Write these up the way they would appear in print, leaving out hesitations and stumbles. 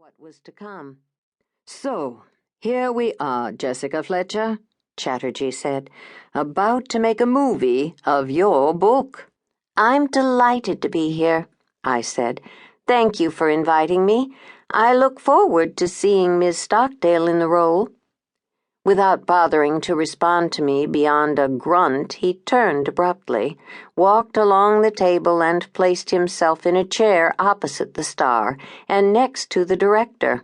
what was to come. "So, here we are, Jessica Fletcher," Chatterjee said, "about to make a movie of your book." "I'm delighted to be here," I said. "Thank you for inviting me. I look forward to seeing Miss Stockdale in the role." Without bothering to respond to me beyond a grunt, he turned abruptly, walked along the table, and placed himself in a chair opposite the star and next to the director.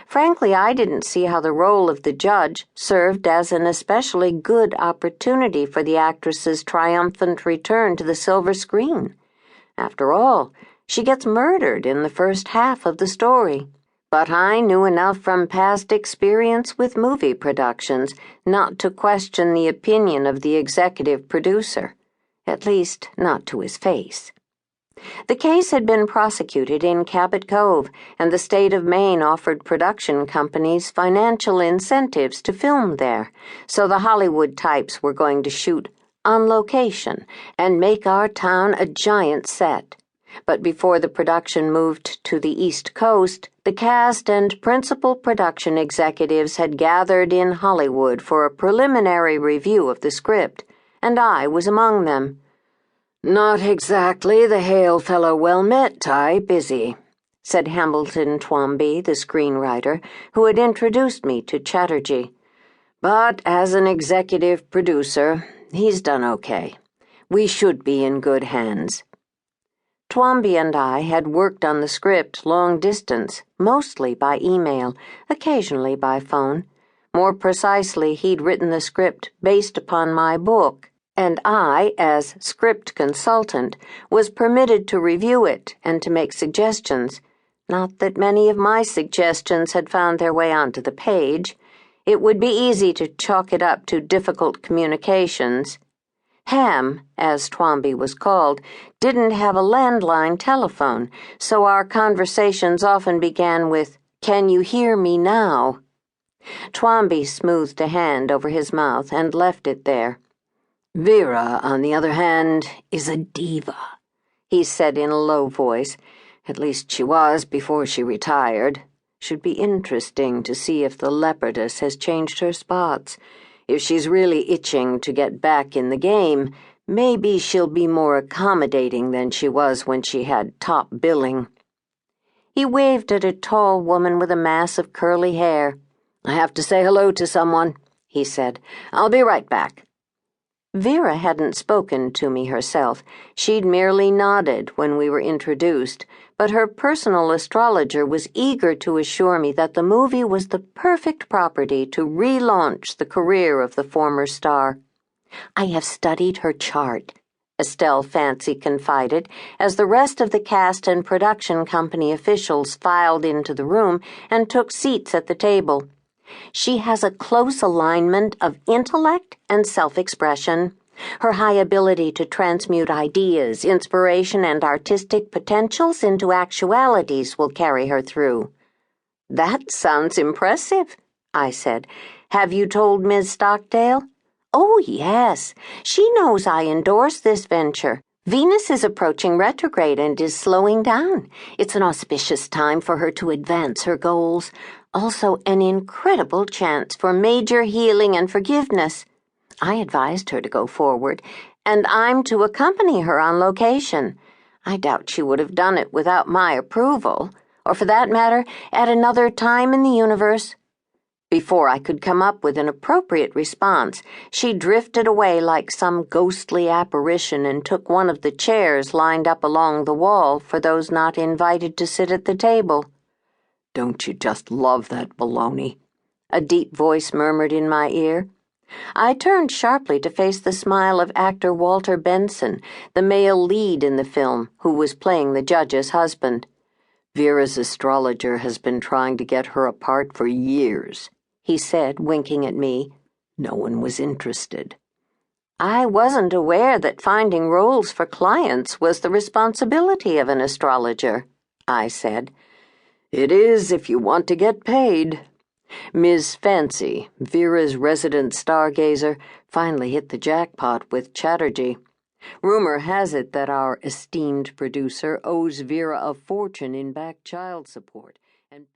Frankly, I didn't see how the role of the judge served as an especially good opportunity for the actress's triumphant return to the silver screen. After all, she gets murdered in the first half of the story. But I knew enough from past experience with movie productions not to question the opinion of the executive producer, at least not to his face. The case had been prosecuted in Cabot Cove, and the state of Maine offered production companies financial incentives to film there, so the Hollywood types were going to shoot on location and make our town a giant set. But before the production moved to the East Coast, the cast and principal production executives had gathered in Hollywood for a preliminary review of the script, and I was among them. "Not exactly the hail fellow well met type, is he?" said Hamilton Twomby, the screenwriter, who had introduced me to Chatterjee. "But as an executive producer, he's done okay. We should be in good hands." Twomby and I had worked on the script long distance, mostly by email, occasionally by phone. More precisely, he'd written the script based upon my book, and I, as script consultant, was permitted to review it and to make suggestions. Not that many of my suggestions had found their way onto the page. It would be easy to chalk it up to difficult communications. Ham, as Twomby was called, didn't have a landline telephone, so our conversations often began with, "Can you hear me now?" Twomby smoothed a hand over his mouth and left it there. "Vera, on the other hand, is a diva," he said in a low voice. "At least she was before she retired. Should be interesting to see if the leopardess has changed her spots. If she's really itching to get back in the game, maybe she'll be more accommodating than she was when she had top billing." He waved at a tall woman with a mass of curly hair. "I have to say hello to someone," he said. "I'll be right back." Vera hadn't spoken to me herself. She'd merely nodded when we were introduced, but her personal astrologer was eager to assure me that the movie was the perfect property to relaunch the career of the former star. "I have studied her chart," Estelle Fancy confided, as the rest of the cast and production company officials filed into the room and took seats at the table. "She has a close alignment of intellect and self-expression. Her high ability to transmute ideas, inspiration, and artistic potentials into actualities will carry her through." "That sounds impressive," I said. "Have you told Ms. Stockdale?" "Oh, yes. She knows I endorse this venture. Venus is approaching retrograde and is slowing down. It's an auspicious time for her to advance her goals. Also, an incredible chance for major healing and forgiveness. I advised her to go forward, and I'm to accompany her on location. I doubt she would have done it without my approval, or for that matter, at another time in the universe." Before I could come up with an appropriate response, she drifted away like some ghostly apparition and took one of the chairs lined up along the wall for those not invited to sit at the table. "Don't you just love that baloney?" a deep voice murmured in my ear. I turned sharply to face the smile of actor Walter Benson, the male lead in the film, who was playing the judge's husband. "Vera's astrologer has been trying to get her apart for years," he said, winking at me. "No one was interested." "I wasn't aware that finding roles for clients was the responsibility of an astrologer," I said. "It is if you want to get paid." Ms. Fancy, Vera's resident stargazer, finally hit the jackpot with Chatterjee. Rumor has it that our esteemed producer owes Vera a fortune in back child support.